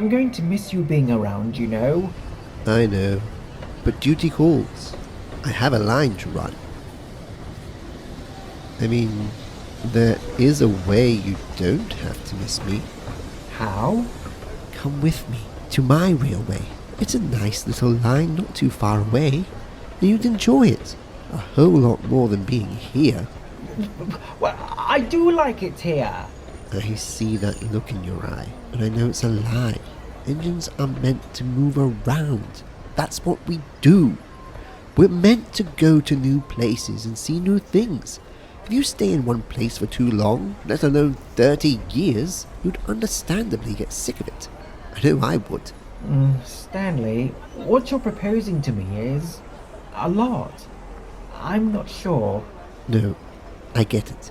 I'm going to miss you being around, you know. I know, but duty calls. I have a line to run. I mean, there is a way you don't have to miss me. How? Come with me to my railway. It's a nice little line not too far away, and you'd enjoy it a whole lot more than being here. Well, I do like it here. I see that look in your eye, and I know it's a lie. Engines are meant to move around. That's what we do. We're meant to go to new places and see new things. If you stay in one place for too long, let alone 30 years, you'd understandably get sick of it. I know I would. Stanley, what you're proposing to me is a lot. I'm not sure. No, I get it.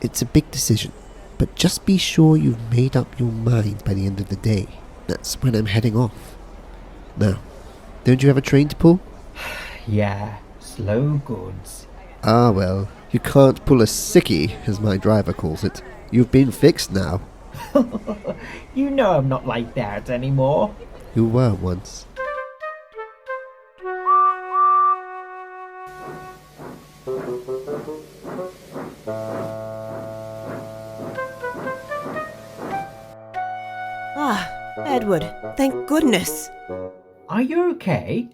It's a big decision. But just be sure you've made up your mind by the end of the day. That's when I'm heading off. Now, don't you have a train to pull? Yeah, slow goods. Ah well, you can't pull a sickie, as my driver calls it. You've been fixed now. You know I'm not like that anymore. You were once. Edward, thank goodness. Are you okay?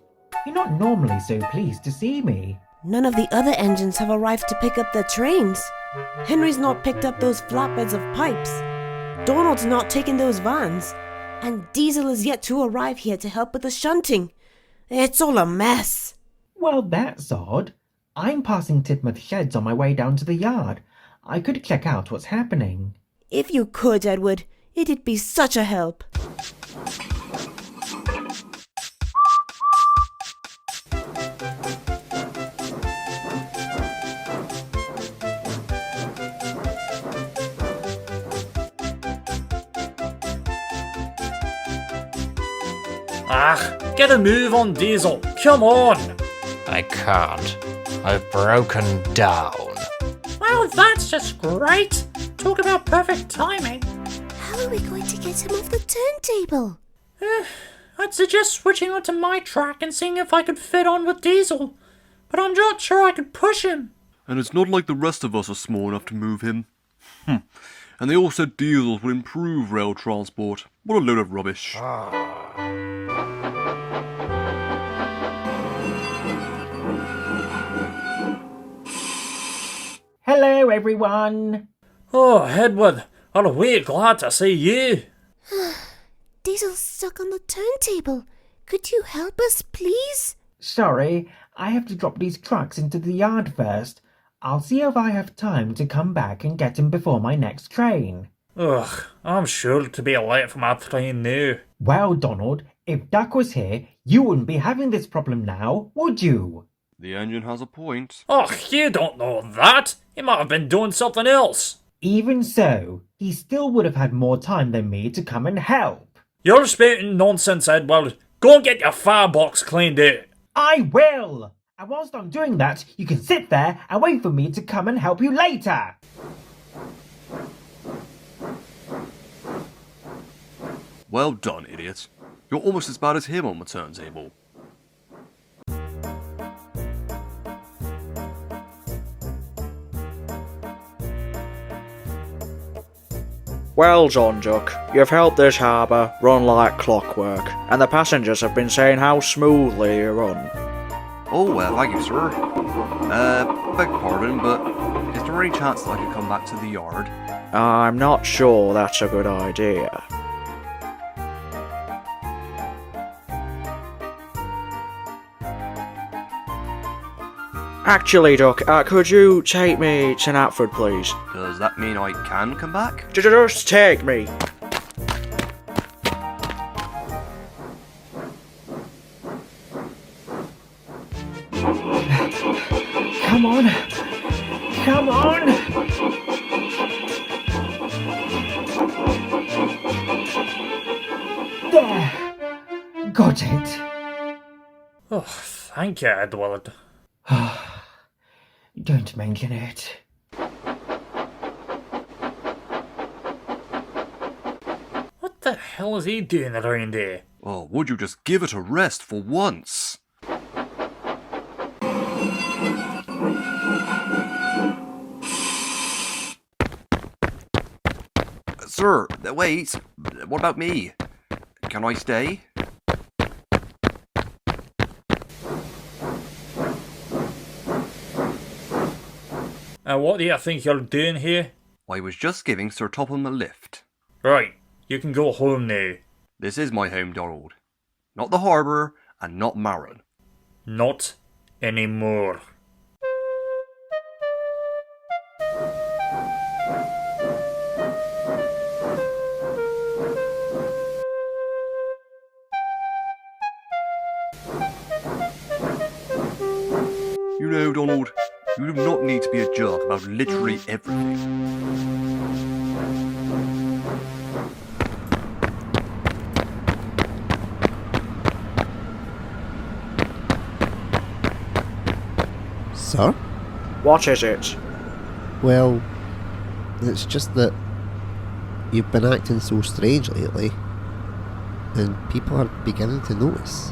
You're not normally so pleased to see me. None of the other engines have arrived to pick up their trains. Henry's not picked up those flatbeds of pipes. Donald's not taken those vans. And Diesel is yet to arrive here to help with the shunting. It's all a mess. Well, that's odd. I'm passing Tidmouth Sheds on my way down to the yard. I could check out what's happening. If you could, Edward, it'd be such a help. Get a move on, Diesel. Come on. I can't. I've broken down. Well, that's just great. Talk about perfect timing. How are we going to get him off the turntable? I'd suggest switching onto my track and seeing if I could fit on with Diesel. But I'm not sure I could push him. And it's not like the rest of us are small enough to move him. And they all said diesels would improve rail transport. What a load of rubbish. Hello, everyone. Oh, Edward, I'm really glad to see you. Diesel's stuck on the turntable. Could you help us, please? Sorry, I have to drop these trucks into the yard first. I'll see if I have time to come back and get him before my next train. Ugh, I'm sure to be late for my train now. Well, Donald, if Duck was here, you wouldn't be having this problem now, would you? The engine has a point. Oh, you don't know that. He might have been doing something else. Even so, he still would have had more time than me to come and help. You're spouting nonsense, Edward. Go and get your firebox cleaned out. I will! And whilst I'm doing that, you can sit there and wait for me to come and help you later. Well done, idiot. You're almost as bad as him on the turntable. Well done, Duck. You've helped this harbour run like clockwork, and the passengers have been saying how smoothly you run. Oh, well, thank you, sir. Beg pardon, but is there any chance that I could come back to the yard? I'm not sure that's a good idea. Actually, Duck, could you take me to Alfred, please? Does that mean I can come back? Just take me. Come on! Come on! There! Got it! Oh, thank you, Edward. Don't mention it. the hell is he doing around here? Oh, would you just give it a rest for once? Sir, wait. What about me? Can I stay? What do you think you're doing here? I was just giving Sir Topham a lift. Right, you can go home now. This is my home, Donald. Not the harbour, and not Marin. Not anymore. You know, Donald, you do not need to be a jerk about literally everything. Sir? What is it? Well, it's just that you've been acting so strange lately, and people are beginning to notice.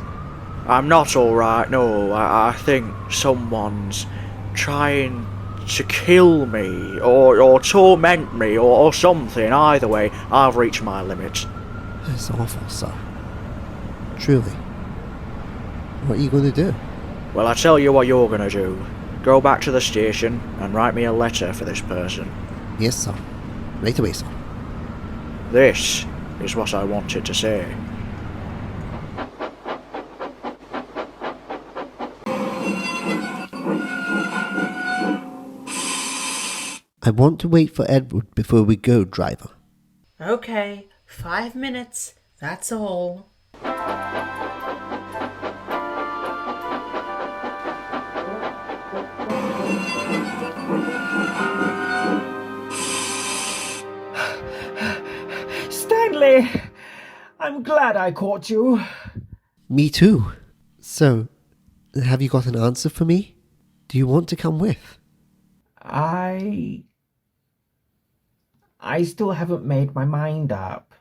I'm not alright, no. I think someone's trying to kill me, or torment me, or something. Either way, I've reached my limit. It's awful, sir. Truly. What are you going to do? Well, I tell you what you're gonna do. Go back to the station and write me a letter for this person. Yes, sir. Right away, sir. This is what I wanted to say. I want to wait for Edward before we go, driver. Okay, 5 minutes, that's all. Stanley! I'm glad I caught you. Me too. So, have you got an answer for me? Do you want to come with? I still haven't made my mind up.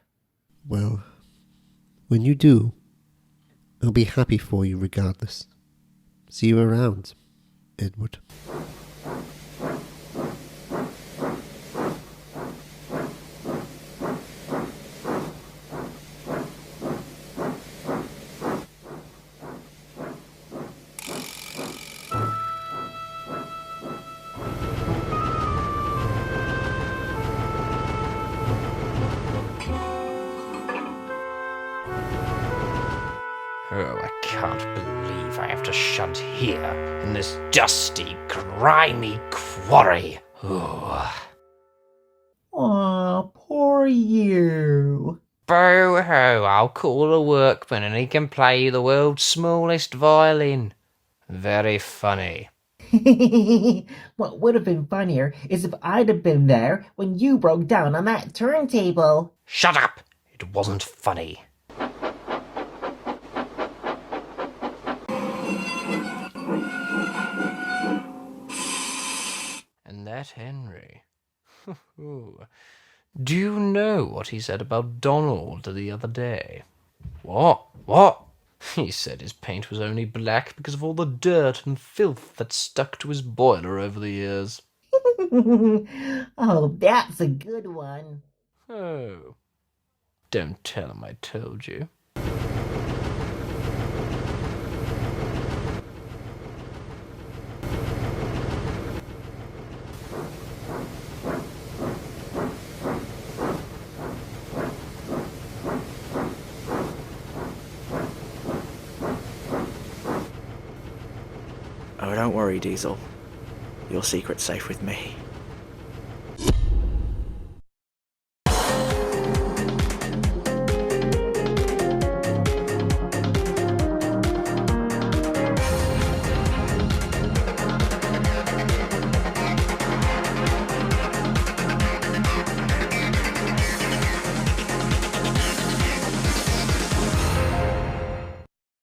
Well, when you do, I'll be happy for you regardless. See you around, Edward. Oh, I can't believe I have to shunt here in this dusty, grimy quarry. Oh. Aw, poor you. Boo-hoo, I'll call a workman and he can play you the world's smallest violin. Very funny. What would have been funnier is if I'd have been there when you broke down on that turntable. Shut up! It wasn't funny. And that Henry. Do you know what he said about Donald the other day? What? He said his paint was only black because of all the dirt and filth that stuck to his boiler over the years. Oh, that's a good one. Oh. Don't tell him I told you. Oh, don't worry, Diesel. Your secret's safe with me.